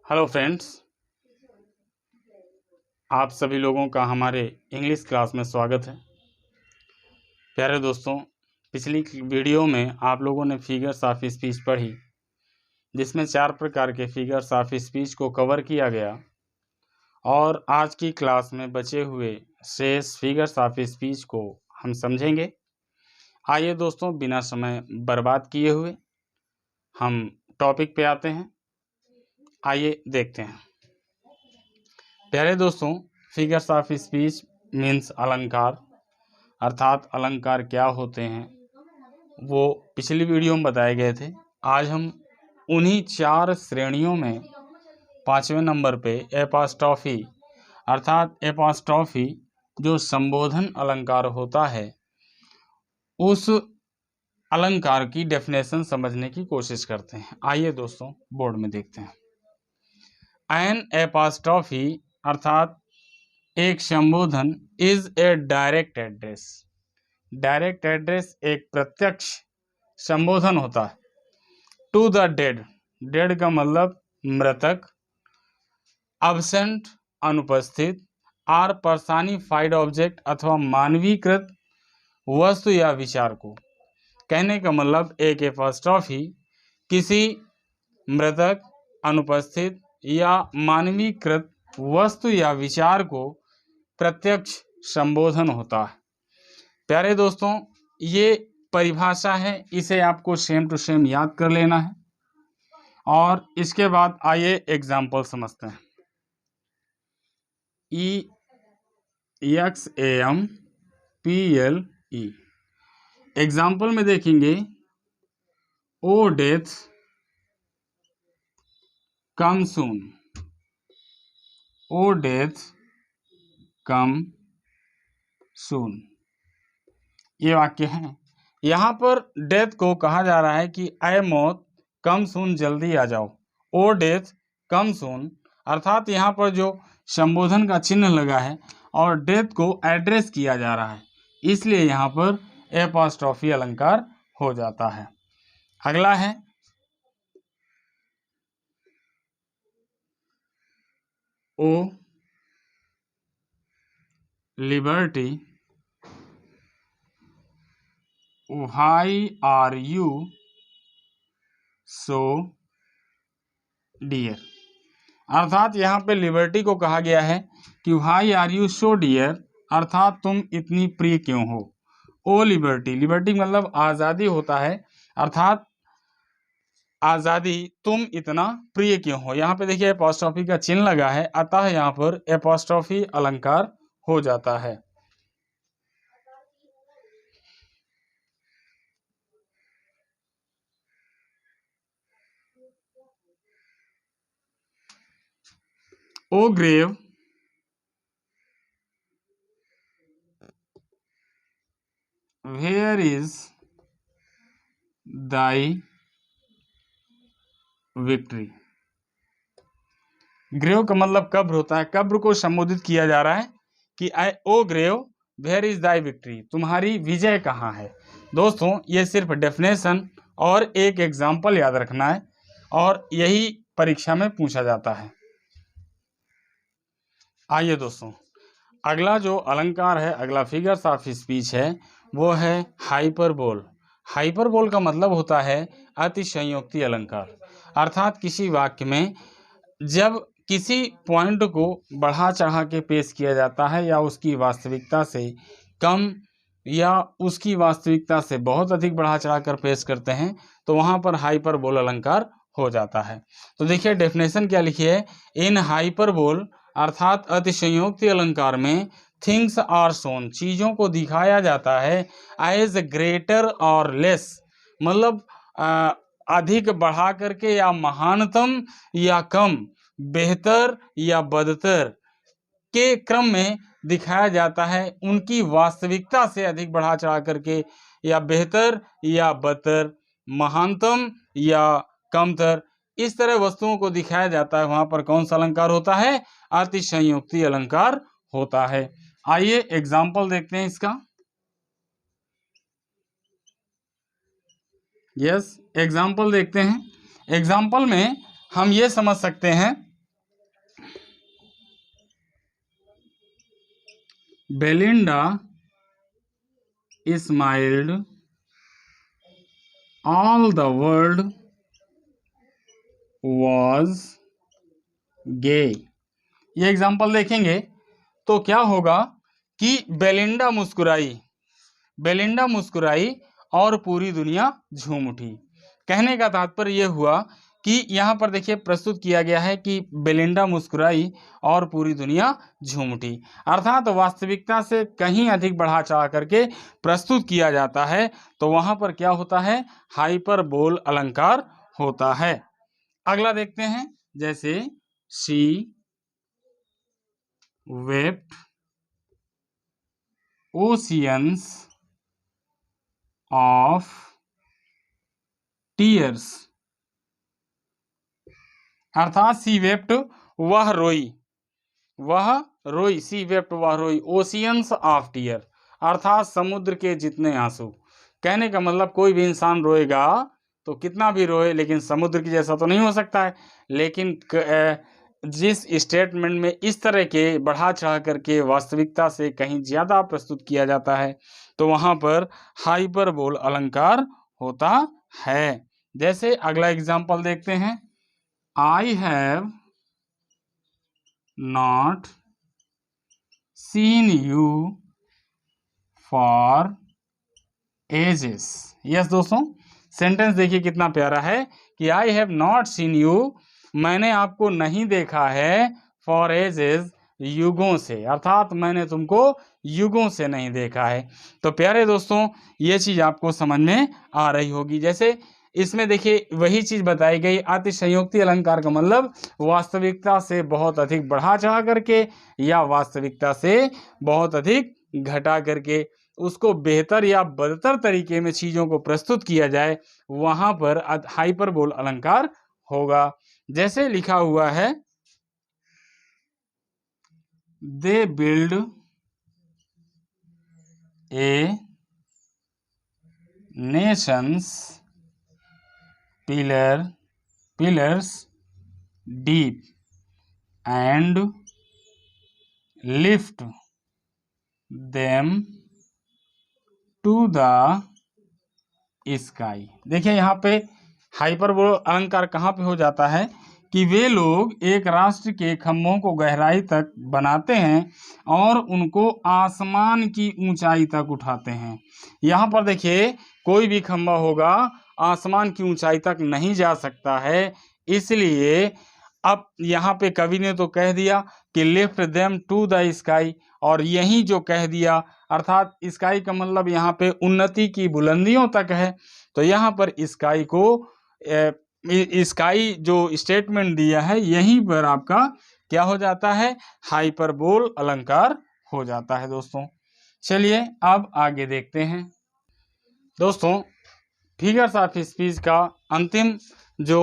Hello friends, आप सभी लोगों का हमारे इंग्लिश क्लास में स्वागत है। प्यारे दोस्तों, पिछली वीडियो में आप लोगों ने फिगर्स ऑफ स्पीच पढ़ी, जिसमें 4 प्रकार के फिगर्स ऑफ स्पीच को कवर किया गया और आज की क्लास में बचे हुए शेष फिगर्स ऑफ स्पीच को हम समझेंगे। आइए दोस्तों, बिना समय बर्बाद किए हुए हम टॉपिक पे आते हैं। आइए देखते हैं। प्यारे दोस्तों, फिगर्स ऑफ स्पीच मीन्स अलंकार, अर्थात अलंकार क्या होते हैं वो पिछली वीडियो में बताए गए थे। आज हम उन्हीं 4 श्रेणियों में 5वें नंबर पे एपॉस्ट्रॉफी अर्थात एपॉस्ट्रॉफी जो संबोधन अलंकार होता है, उस अलंकार की डेफिनेशन समझने की कोशिश करते हैं। आइए दोस्तों, बोर्ड में देखते हैं। एन एपॉस्ट्रॉफी अर्थात एक संबोधन is a direct address. Direct address एक प्रत्यक्ष संबोधन होता है। टू द डेड, डेड का मतलब मृतक, अब्सेंट अनुपस्थित, आर पर्सनिफाइड ऑब्जेक्ट अथवा मानवीकृत वस्तु या विचार को। कहने का मतलब एक एपॉस्ट्रॉफी किसी मृतक, अनुपस्थित या मानवीकृत वस्तु या विचार को प्रत्यक्ष संबोधन होता है। प्यारे दोस्तों, ये परिभाषा है, इसे आपको सेम टू सेम याद कर लेना है और इसके बाद आइए एग्जाम्पल समझते हैं। EXAMPLE एग्जाम्पल में देखेंगे, ओ डेथ कम सून। ओ डेथ कम सून, ये वाक्य है। यहाँ पर डेथ को कहा जा रहा है कि ऐ मौत कम सून, जल्दी आ जाओ। ओ डेथ कम सून अर्थात यहाँ पर जो संबोधन का चिन्ह लगा है और डेथ को एड्रेस किया जा रहा है, इसलिए यहाँ पर एपॉस्ट्रॉफी अलंकार हो जाता है। अगला है O liberty why are you so dear. अर्थात यहाँ पे लिबर्टी को कहा गया है कि why are you so dear अर्थात तुम इतनी प्रिय क्यों हो। ओ लिबर्टी, लिबर्टी मतलब आज़ादी होता है, अर्थात आज़ादी तुम इतना प्रिय क्यों हो। यहाँ पे देखिए एपॉस्ट्रॉफी का चिन्ह लगा है, अतः यहाँ पर एपॉस्ट्रॉफी अलंकार हो जाता है। O grave where is thy victory. Grave का मतलब कब्र होता है, कब्र को संबोधित किया जा रहा है कि O grave where is thy victory, तुम्हारी विजय कहाँ है। दोस्तों, ये सिर्फ डेफिनेशन और एक एग्जाम्पल याद रखना है और यही परीक्षा में पूछा जाता है। आइए दोस्तों, अगला जो अलंकार है, अगला फिगर्स ऑफ स्पीच है, वो है हाइपरबोल। हाइपरबोल का मतलब होता है अतिशयोक्ति अलंकार, अर्थात किसी वाक्य में जब किसी पॉइंट को बढ़ा चढ़ा के पेश किया जाता है या उसकी वास्तविकता से कम या उसकी वास्तविकता से बहुत अधिक बढ़ा चढ़ा कर पेश करते हैं, तो वहाँ पर हाइपरबोल अलंकार हो जाता है। तो देखिए डेफिनेशन क्या लिखी है। इन हाइपरबोल अर्थात अतिशयोक्ति अलंकार में थिंग्स आर शोन, चीज़ों को दिखाया जाता है एज ग्रेटर और लेस, मतलब अधिक बढ़ा करके या महानतम या कम, बेहतर या बदतर के क्रम में दिखाया जाता है, उनकी वास्तविकता से अधिक बढ़ा चढ़ा करके, या बेहतर या बदतर, महानतम या कमतर, इस तरह वस्तुओं को दिखाया जाता है। वहां पर कौन सा अलंकार होता है? अतिशयोक्ति अलंकार होता है। आइए एग्जाम्पल देखते हैं इसका। यस, एग्जाम्पल देखते हैं। एग्जाम्पल में हम ये समझ सकते हैं Belinda smiled, all the world was gay. ये एग्जाम्पल देखेंगे तो क्या होगा कि बेलिंडा मुस्कुराई, बेलिंडा मुस्कुराई और पूरी दुनिया झूम उठी। कहने का तात्पर्य यह हुआ कि यहाँ पर देखिए प्रस्तुत किया गया है कि बेलिंडा मुस्कुराई और पूरी दुनिया झूम उठी, अर्थात वास्तविकता से कहीं अधिक बढ़ा चढ़ा करके प्रस्तुत किया जाता है तो वहाँ पर क्या होता है, हाइपरबोल अलंकार होता है। अगला देखते हैं, जैसे she wept oceans of tears, अर्थात सी वेप्ट वह रोई, वह रोई, सी वेप्ट वह रोई, ओशियंस ऑफ टीयर अर्थात समुद्र के जितने आंसू। कहने का मतलब कोई भी इंसान रोएगा तो कितना भी रोए लेकिन समुद्र की जैसा तो नहीं हो सकता है, लेकिन जिस स्टेटमेंट में इस तरह के बढ़ा चढ़ा करके वास्तविकता से कहीं ज़्यादा प्रस्तुत किया जाता है तो वहाँ पर हाइपरबोल अलंकार होता है। जैसे अगला एग्जाम्पल देखते हैं, I have not seen you for ages. Yes दोस्तों, सेंटेंस देखिए कितना प्यारा है कि I have not seen you, मैंने आपको नहीं देखा है, फॉर एजेस युगों से, अर्थात मैंने तुमको युगों से नहीं देखा है। तो प्यारे दोस्तों ये चीज़ आपको समझ में आ रही होगी। जैसे इसमें देखिए वही चीज़ बताई गई, अतिशयोक्ति अलंकार का मतलब वास्तविकता से बहुत अधिक बढ़ा चढ़ा करके या वास्तविकता से बहुत अधिक घटा करके उसको बेहतर या बदतर तरीके में चीज़ों को प्रस्तुत किया जाए, वहाँ पर हाइपरबोल अलंकार होगा। जैसे लिखा हुआ है, they build a nations pillars deep and lift them to the sky. देखिए यहाँ पे हाइपरबोल अलंकार कहाँ पे हो जाता है कि वे लोग एक राष्ट्र के खंभों को गहराई तक बनाते हैं और उनको आसमान की ऊंचाई तक उठाते हैं। यहाँ पर देखिए कोई भी खंभा होगा आसमान की ऊंचाई तक नहीं जा सकता है, इसलिए अब यहाँ पे कवि ने तो कह दिया कि lift them to the sky, और यही जो कह दिया अर्थात स्काई का मतलब यहाँ पे उन्नति की बुलंदियों तक है, तो यहाँ पर स्काई को स्काई जो स्टेटमेंट दिया है यहीं पर आपका क्या हो जाता है, हाइपरबोल अलंकार हो जाता है। दोस्तों चलिए अब आगे देखते हैं। दोस्तों फिगर्स ऑफ स्पीच का अंतिम जो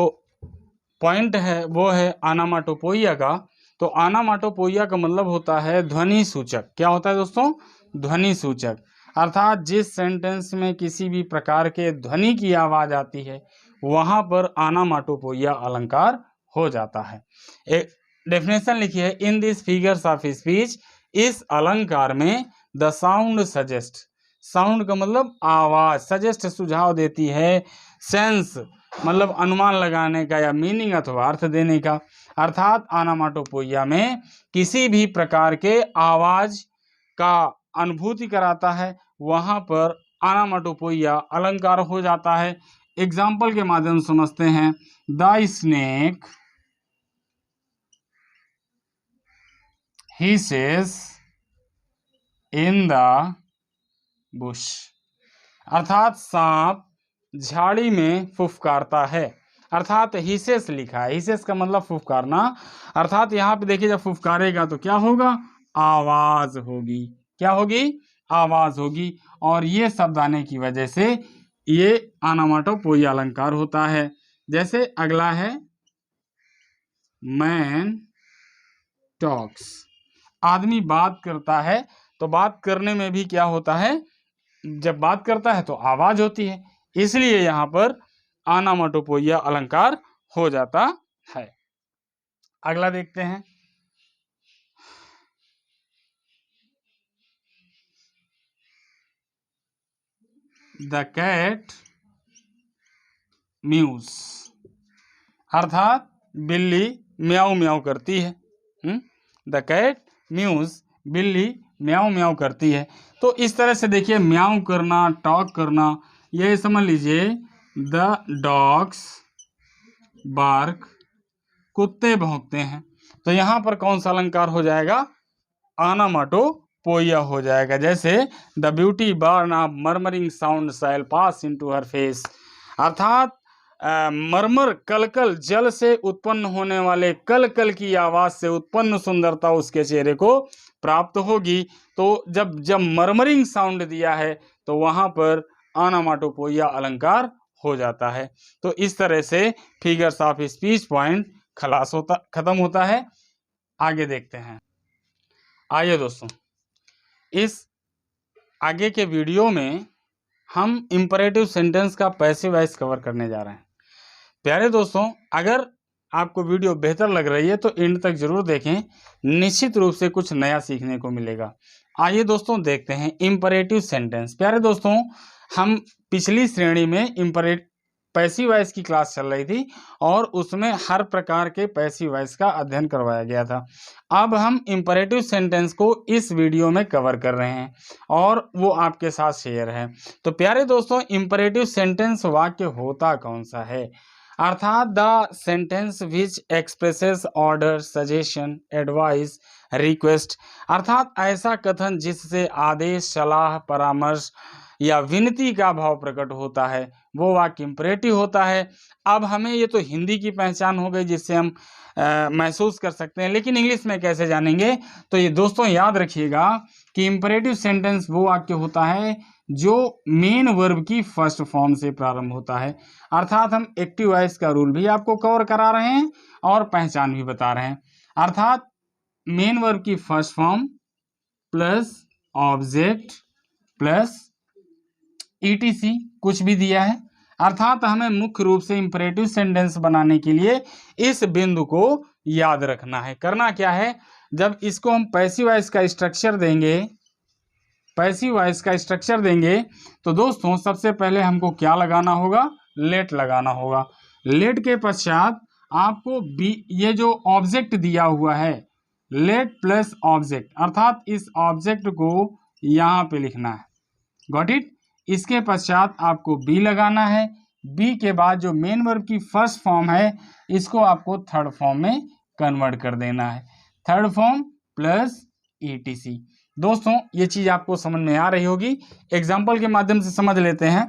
पॉइंट है वो है आनामाटोपोइया का। तो आनामाटोपोइया का मतलब होता है ध्वनि सूचक। क्या होता है दोस्तों, ध्वनि सूचक, अर्थात जिस सेंटेंस में किसी भी प्रकार के ध्वनि की आवाज आती है वहां पर आनामाटोपोइया अलंकार हो जाता है। एक डेफिनेशन लिखी है, in this figures of speech, इस अलंकार में द साउंड सजेस्ट, साउंड का मतलब आवाज, सजेस्ट सुझाव देती है, सेंस मतलब अनुमान लगाने का या मीनिंग अथवा अर्थ देने का, अर्थात आनामाटोपोइया में किसी भी प्रकार के आवाज का अनुभूति कराता है, वहां पर आनामाटोपोइया अलंकार हो जाता है। एग्जाम्पल के माध्यम से समझते हैं, the snake hisses in the Bush, अर्थात सांप झाड़ी में फुफकारता है, अर्थात हिसेस लिखा है, हिसेस का मतलब फुफकारना, अर्थात यहाँ पे देखिए जब फुफकारेगा तो क्या होगा, आवाज होगी। क्या होगी, आवाज होगी, और ये शब्द आने की वजह से ये आनामाटोपोइया अलंकार होता है। जैसे अगला है, मैन टॉक्स, आदमी बात करता है, तो बात करने में भी क्या होता है, जब बात करता है तो आवाज होती है, इसलिए यहाँ पर आनामाटोपोइया अलंकार हो जाता है। अगला देखते हैं, द कैट म्यूज, अर्थात बिल्ली म्याऊ म्याऊ करती है। द कैट म्यूज, बिल्ली म्याऊ म्याऊ करती है। तो इस तरह से देखिए, म्याऊ करना, टॉक करना, ये समझ लीजिए द डॉग्स बार्क, कुत्ते भौंकते हैं। तो यहाँ पर कौन सा अलंकार हो जाएगा? ऑनोमाटोपोइया हो जाएगा। जैसे the beauty born of murmuring sound shall pass into her face, अर्थात मरमर कलकल जल से उत्पन्न होने वाले कलकल की आवाज से उत्पन्न सुंदरता उसके चेहरे को प्राप्त होगी। तो जब मरमरिंग साउंड दिया है तो वहां पर ऑनोमाटोपोइया अलंकार हो जाता है। तो इस तरह से फिगर्स ऑफ स्पीच पॉइंट खत्म होता है। आगे देखते हैं। आइए दोस्तों, इस आगे के वीडियो में हम इंपरेटिव सेंटेंस का पैसिव वॉइस कवर करने जा रहे हैं। प्यारे दोस्तों, अगर आपको वीडियो बेहतर लग रही है तो एंड तक जरूर देखें, निश्चित रूप से कुछ नया सीखने को मिलेगा। आइए दोस्तों देखते हैं इंपरेटिव सेंटेंस। प्यारे दोस्तों, हम पिछली श्रेणी में पैसिव वॉइस की क्लास चल रही थी और उसमें हर प्रकार के पैसिव वॉइस का अध्ययन करवाया गया था। अब हम इंपरेटिव सेंटेंस को इस वीडियो में कवर कर रहे हैं और वो आपके साथ शेयर है। तो प्यारे दोस्तों, इंपरेटिव सेंटेंस वाक्य होता कौन सा है? अर्थात the sentence which expresses order, suggestion, advice, request, अर्थात ऐसा कथन जिससे आदेश, सलाह, परामर्श या विनती का भाव प्रकट होता है, वो वाक्य इंपरेटिव होता है। अब हमें ये तो हिंदी की पहचान हो गई जिससे हम महसूस कर सकते हैं, लेकिन इंग्लिश में कैसे जानेंगे? तो ये दोस्तों याद रखिएगा कि इंपरेटिव सेंटेंस वो वाक्य होता है जो मेन वर्ब की फर्स्ट फॉर्म से प्रारंभ होता है। अर्थात हम एक्टिव वॉइस का रूल भी आपको कवर करा रहे हैं और पहचान भी बता रहे हैं। अर्थात मेन वर्ब की first form plus object plus ETC कुछ भी दिया है। अर्थात हमें मुख्य रूप से इंपरेटिव सेंटेंस बनाने के लिए इस बिंदु को याद रखना है। करना क्या है? जब इसको हम पैसिव वॉइस का स्ट्रक्चर देंगे, तो दोस्तों सबसे पहले हमको क्या लगाना होगा? लेट लगाना होगा। लेट के पश्चात आपको ये जो ऑब्जेक्ट दिया हुआ है, लेट प्लस ऑब्जेक्ट, अर्थात इस ऑब्जेक्ट को यहाँ पे लिखना है। Got it? इसके पश्चात आपको बी लगाना है। बी के बाद जो मेन वर्ब की फर्स्ट फॉर्म है, इसको आपको थर्ड फॉर्म में कन्वर्ट कर देना है। Third form plus ETC। दोस्तों ये चीज आपको समझ में आ रही होगी। एग्जाम्पल के माध्यम से समझ लेते हैं।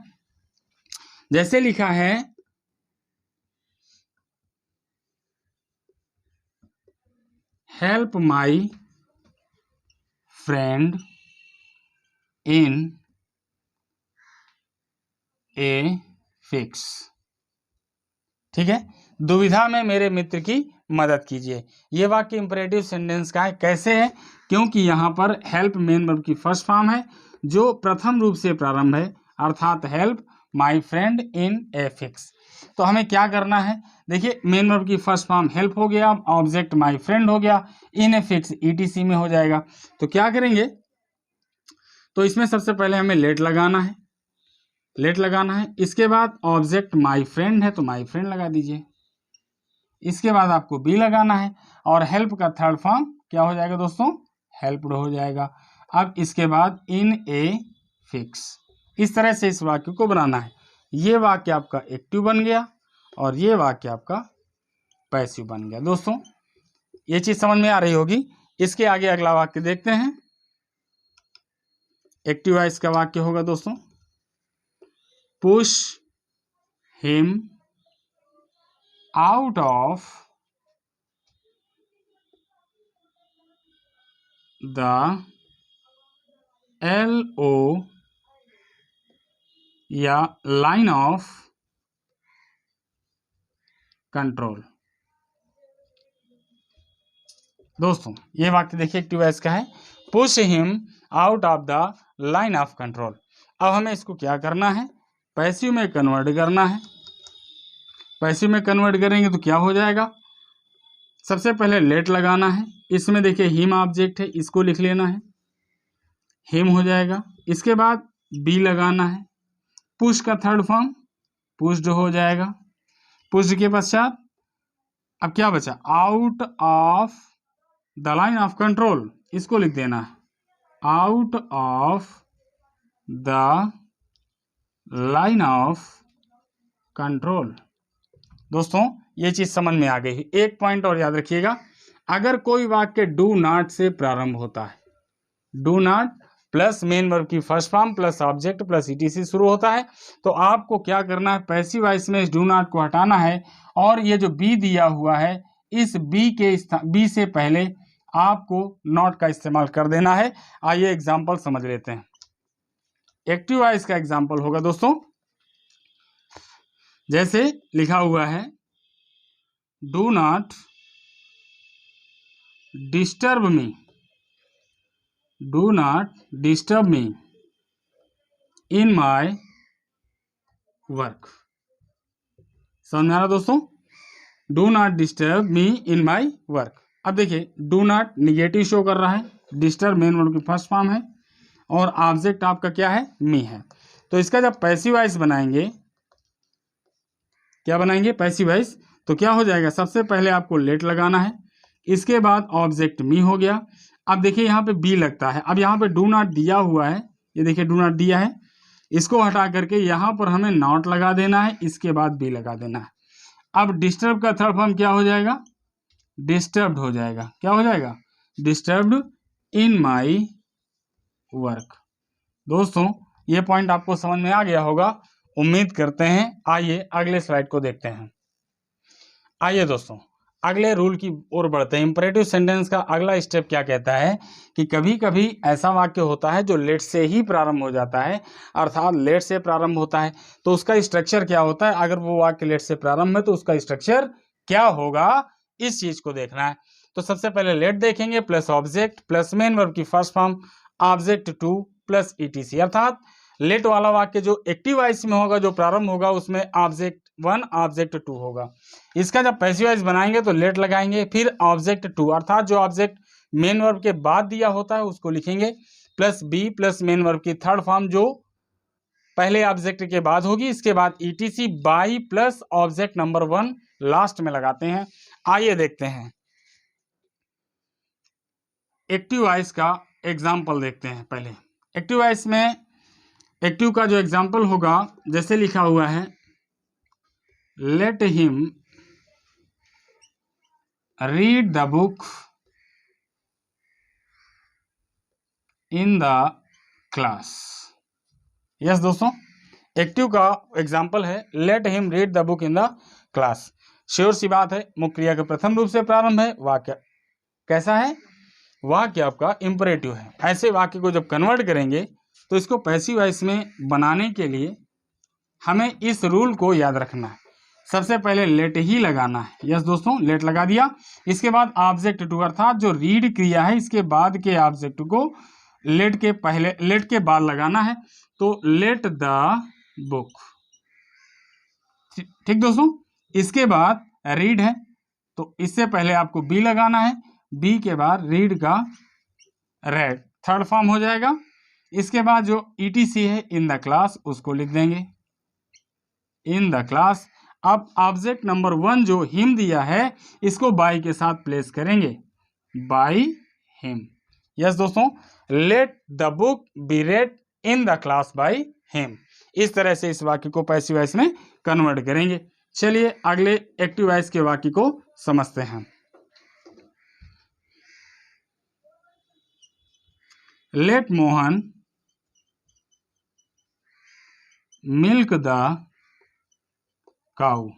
जैसे लिखा है, help my friend in a fix. ठीक है, दुविधा में मेरे मित्र की मदद कीजिए। ये वाक्य इंपरेटिव सेंटेंस का है। कैसे है? क्योंकि यहाँ पर हेल्प मेन वर्ब की फर्स्ट फॉर्म है जो प्रथम रूप से प्रारंभ है, अर्थात help my friend in a fix. तो हमें क्या करना है? देखिए, मेन वर्ब की फर्स्ट फॉर्म हेल्प हो गया, ऑब्जेक्ट माय फ्रेंड हो गया, इन ए फिक्स ETC में हो जाएगा। तो क्या करेंगे? तो इसमें सबसे पहले हमें लेट लगाना है। इसके बाद ऑब्जेक्ट माय फ्रेंड है तो माय फ्रेंड लगा दीजिए। इसके बाद आपको बी लगाना है और हेल्प का थर्ड फॉर्म क्या हो जाएगा दोस्तों? हेल्प्ड हो जाएगा। अब इसके बाद इन ए फिक्स। इस तरह से इस वाक्य को बनाना है। ये वाक्य आपका एक्टिव बन गया और ये वाक्य आपका पैसिव बन गया। दोस्तों ये चीज समझ में आ रही होगी। इसके आगे अगला वाक्य देखते हैं। एक्टिव वॉइस का वाक्य होगा दोस्तों, push him out of the LO या लाइन ऑफ कंट्रोल। दोस्तों ये वाक्य देखिए एक्टिव वॉइस का है, push him out of the line of control. अब हमें इसको क्या करना है? पैसिव में कन्वर्ट करना है। पैसिव में कन्वर्ट करेंगे तो क्या हो जाएगा? सबसे पहले लेट लगाना है। इसमें देखिए हिम ऑब्जेक्ट है, इसको लिख लेना है, हिम हो जाएगा। इसके बाद बी लगाना है। पुश का थर्ड फॉर्म पुश्ड हो जाएगा। पुश्ड के पश्चात अब क्या बचा, out of the line of control, इसको लिख देना है, out of the line of control. दोस्तों ये चीज समझ में आ गई। एक पॉइंट और याद रखिएगा, अगर कोई वाक्य डू नॉट से प्रारंभ होता है, do not plus main verb की first form plus object plus ETC शुरू होता है, तो आपको क्या करना है, पैसिव वॉइस में इस डू नॉट को हटाना है और ये जो बी दिया हुआ है इस बी से पहले आपको नॉट का इस्तेमाल कर देना है। आइए एग्जाम्पल समझ लेते हैं। एक्टिव वॉइस का एग्जाम्पल होगा दोस्तों, जैसे लिखा हुआ है, do not disturb me, do not disturb me in my work. समझ में आ रहा दोस्तों, do not disturb me in my work. अब देखिए डू नॉट निगेटिव शो कर रहा है, डिस्टर्ब मेन वर्ब की फर्स्ट फॉर्म है और ऑब्जेक्ट आपका क्या है, मी है। तो इसका जब पैसिव वॉइस बनाएंगे, क्या बनाएंगे, पैसिव वॉइस, तो क्या हो जाएगा, सबसे पहले आपको लेट लगाना है, इसके बाद ऑब्जेक्ट मी हो गया। अब देखिए यहाँ पे बी लगता है, अब यहाँ पे डू नॉट दिया हुआ है, ये देखिए डू नॉट दिया है, इसको हटा करके यहाँ पर हमें नॉट लगा देना है, इसके बाद बी लगा देना है। अब डिस्टर्ब का थर्ड फॉर्म क्या हो जाएगा, डिस्टर्ब्ड हो जाएगा। क्या हो जाएगा, डिस्टर्ब्ड इन माई वर्क। दोस्तों ये पॉइंट आपको समझ में आ गया होगा, उम्मीद करते हैं। आइए अगले स्लाइड को देखते हैं। आइए दोस्तों अगले रूल की ओर बढ़ते हैं। इंपरेटिव सेंटेंस का अगला स्टेप क्या कहता है कि कभी कभी ऐसा वाक्य होता है जो लेट से ही प्रारंभ हो जाता है, अर्थात लेट से प्रारंभ होता है, तो उसका स्ट्रक्चर क्या होता है। अगर वो वाक्य लेट से प्रारंभ है तो उसका स्ट्रक्चर क्या होगा, इस चीज को देखना है। तो सबसे पहले लेट देखेंगे, plus object plus main verb की first form object two plus ETC, अर्थात लेट वाला वाक्य जो एक्टिव वॉइस में होगा, जो प्रारंभ होगा, उसमें ऑब्जेक्ट वन ऑब्जेक्ट टू होगा। इसका जब पैसिव वॉइस बनाएंगे तो लेट लगाएंगे, फिर ऑब्जेक्ट टू, अर्थात जो ऑब्जेक्ट मेन वर्ब के बाद दिया होता है उसको लिखेंगे, plus be plus main verb की थर्ड फॉर्म जो पहले ऑब्जेक्ट के बाद होगी, इसके बाद etc by plus object number one last में लगाते हैं। आइए देखते हैं एक्टिव वॉइस का एग्जाम्पल देखते हैं। पहले एक्टिव वॉइस में एक्टिव का जो एग्जाम्पल होगा, जैसे लिखा हुआ है, let him read the book in the class. Yes दोस्तों, एक्टिव का एग्जाम्पल है let him read the book in the class. श्योर सी बात है, मुख्य क्रिया के प्रथम रूप से प्रारंभ है, वाक्य कैसा है, वाक्य आपका इंपरेटिव है। ऐसे वाक्य को जब कन्वर्ट करेंगे तो इसको पैसिव वॉइस में बनाने के लिए हमें इस रूल को याद रखना है। सबसे पहले लेट ही लगाना है। यस दोस्तों, लेट लगा दिया, इसके बाद ऑब्जेक्ट टू, अर्थात जो रीड क्रिया है इसके बाद के ऑब्जेक्ट को लेट के पहले, लेट के बाद लगाना है। तो लेट द बुक, ठीक दोस्तों। इसके बाद रीड है तो इससे पहले आपको बी लगाना है, बी के बाद रीड का रेड थर्ड फॉर्म हो जाएगा। इसके बाद जो ईटीसी है इन द क्लास, उसको लिख देंगे इन द क्लास। अब ऑब्जेक्ट नंबर वन जो हिम दिया है इसको बाई के साथ प्लेस करेंगे, बाई हिम। यस दोस्तों, let the book be read in the class by him. इस तरह से इस वाक्य को पैसिव वॉइस में कन्वर्ट करेंगे। चलिए अगले एक्टिव वॉइस के वाक्य को समझते हैं। लेट मोहन मिल्क द काऊ।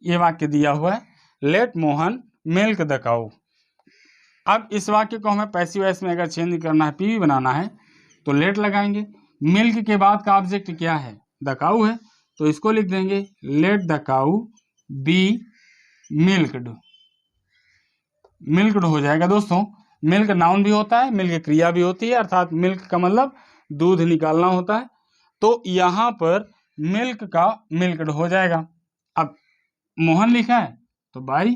ये वाक्य दिया हुआ है, लेट मोहन मिल्क द काऊ। अब इस वाक्य को हमें पैसिव वॉइस में अगर चेंज करना है, पीवी बनाना है, तो लेट लगाएंगे। मिल्क के बाद का ऑब्जेक्ट क्या है, द काऊ है, तो इसको लिख देंगे let the cow be milked. Milked हो जाएगा दोस्तों। मिल्क नाउन भी होता है, मिल्क क्रिया भी होती है, अर्थात मिल्क का मतलब दूध निकालना होता है। तो यहाँ पर मिल्क का मिल्क्ड हो जाएगा। अब मोहन लिखा है तो बाई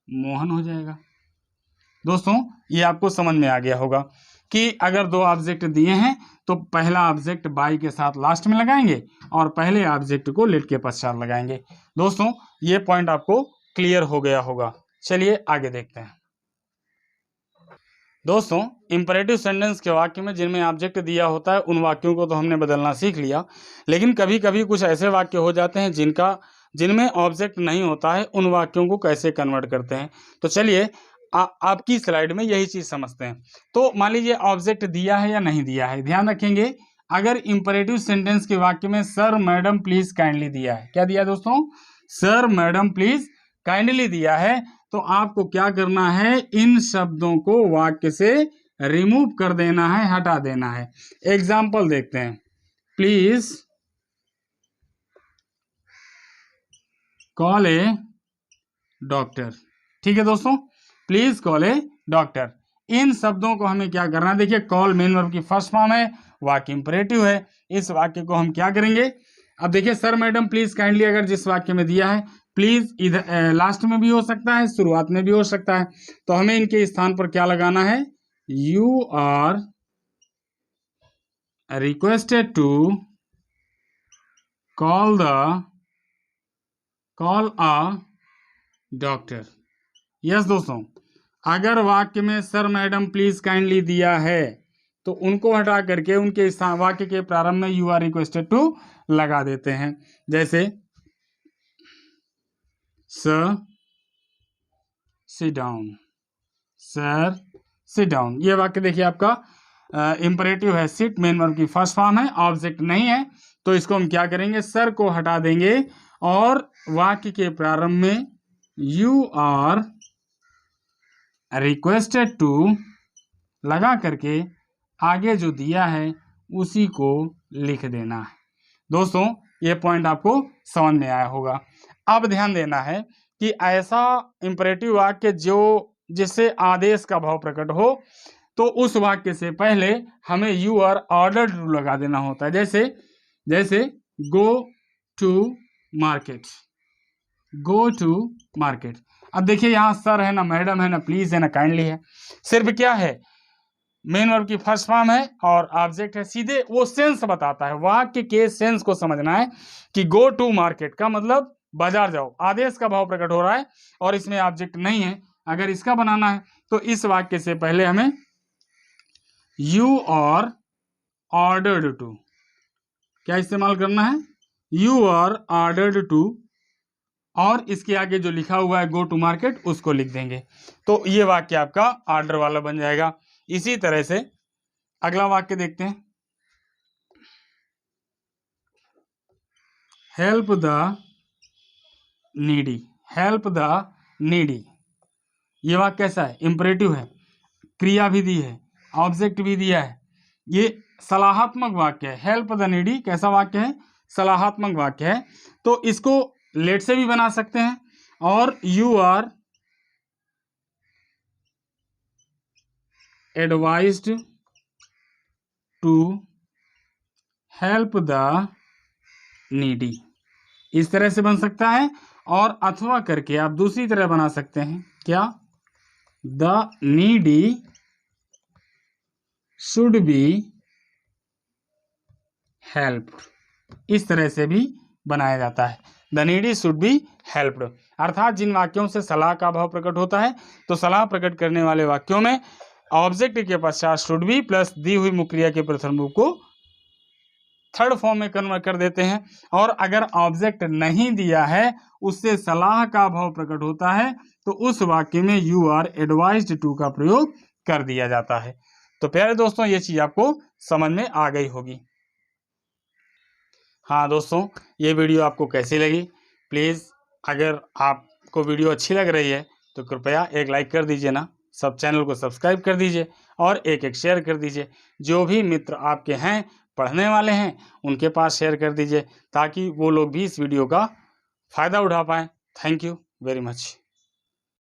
मोहन हो जाएगा। दोस्तों ये आपको समझ में आ गया होगा। कि अगर दो ऑब्जेक्ट दिए हैं तो पहला ऑब्जेक्ट बाई के साथ लास्ट में लगाएंगे और पहले ऑब्जेक्ट को लेट के पश्चात लगाएंगे। दोस्तों ये पॉइंट आपको क्लियर हो गया होगा। चलिए आगे देखते हैं। दोस्तों इंपरेटिव सेंटेंस के वाक्य में जिनमें ऑब्जेक्ट दिया होता है उन वाक्यों को तो हमने बदलना सीख लिया, लेकिन कभी कभी कुछ ऐसे वाक्य हो जाते हैं जिनमें ऑब्जेक्ट नहीं होता है, उन वाक्यों को कैसे कन्वर्ट करते हैं। तो चलिए आपकी स्लाइड में यही चीज समझते हैं। तो मान लीजिए ऑब्जेक्ट दिया है या नहीं दिया है, ध्यान रखेंगे। अगर इंपरेटिव सेंटेंस के वाक्य में सर मैडम प्लीज काइंडली दिया है, क्या दिया दोस्तों, सर मैडम प्लीज काइंडली दिया है, तो आपको क्या करना है, इन शब्दों को वाक्य से रिमूव कर देना है, हटा देना है। एग्जाम्पल देखते हैं, प्लीज कॉल ए डॉक्टर। ठीक है दोस्तों, प्लीज कॉल ए डॉक्टर। इन शब्दों को हमें क्या करना है, देखिए कॉल मेन वर्ब की फर्स्ट फॉर्म है, वाक्य इंपरेटिव है। इस वाक्य को हम क्या करेंगे, अब देखिए सर मैडम प्लीज काइंडली अगर जिस वाक्य में दिया है, प्लीज इधर लास्ट में भी हो सकता है, शुरुआत में भी हो सकता है, तो हमें इनके स्थान पर क्या लगाना है, you are requested to call a doctor. Yes दोस्तों, अगर वाक्य में सर मैडम प्लीज काइंडली दिया है तो उनको हटा करके उनके वाक्य के प्रारंभ में यू आर रिक्वेस्टेड टू लगा देते हैं। जैसे sir sit down, sir sit down. ये वाक्य देखिए आपका इंपरेटिव है, सिट मेन वर्ब की फर्स्ट फॉर्म है, ऑब्जेक्ट नहीं है, तो इसको हम क्या करेंगे, सर को हटा देंगे और वाक्य के प्रारंभ में यू आर रिक्वेस्टेड टू लगा करके आगे जो दिया है उसी को लिख देना है। दोस्तों ये पॉइंट आपको समझ में आया होगा। अब ध्यान देना है कि ऐसा इंपरेटिव वाक्य जिससे आदेश का भाव प्रकट हो, तो उस वाक्य से पहले हमें यू आर ऑर्डर्ड टू लगा देना होता है। जैसे go to market, go to market. अब देखिए यहाँ सर है ना, मैडम है ना, प्लीज है ना, काइंडली है, सिर्फ क्या है, मेन वर्ब की फर्स्ट फॉर्म है और ऑब्जेक्ट है, सीधे वो सेंस बताता है, वाक्य के सेंस को समझना है कि गो टू मार्केट का मतलब बाजार जाओ, आदेश का भाव प्रकट हो रहा है और इसमें ऑब्जेक्ट नहीं है। अगर इसका बनाना है तो इस वाक्य से पहले हमें यू आर ऑर्डर्ड टू क्या इस्तेमाल करना है, यू आर ऑर्डर्ड टू, और इसके आगे जो लिखा हुआ है गो टू मार्केट उसको लिख देंगे, तो ये वाक्य आपका ऑर्डर वाला बन जाएगा। इसी तरह से अगला वाक्य देखते हैं, help the needy, help the needy. ये वाक्य कैसा है, इंपरेटिव है, क्रिया भी दी है, ऑब्जेक्ट भी दिया है, ये सलाहात्मक वाक्य है। हेल्प द नीडी कैसा वाक्य है, सलाहात्मक वाक्य है, तो इसको लेट से भी बना सकते हैं और you are advised to help the needy, इस तरह से बन सकता है। और अथवा करके आप दूसरी तरह बना सकते हैं, क्या, the needy should be helped, इस तरह से भी बनाया जाता है, the needy should be helped. अर्थात जिन वाक्यों से सलाह का भाव प्रकट होता है तो सलाह प्रकट करने वाले वाक्यों में ऑब्जेक्ट के पश्चात शुड बी प्लस दी हुई मुक्रिया के प्रथम रूप को थर्ड फॉर्म में कन्वर्ट कर देते हैं, और अगर ऑब्जेक्ट नहीं दिया है उससे सलाह का भाव प्रकट होता है तो उस वाक्य में यू आर एडवाइज्ड टू का प्रयोग कर दिया जाता है। तो प्यारे दोस्तों ये चीज आपको समझ में आ गई होगी। हाँ दोस्तों, ये वीडियो आपको कैसी लगी, प्लीज़ अगर आपको वीडियो अच्छी लग रही है तो कृपया एक लाइक कर दीजिए ना, सब चैनल को सब्सक्राइब कर दीजिए और एक शेयर कर दीजिए। जो भी मित्र आपके हैं पढ़ने वाले हैं उनके पास शेयर कर दीजिए ताकि वो लोग भी इस वीडियो का फ़ायदा उठा पाएँ। Thank you very much.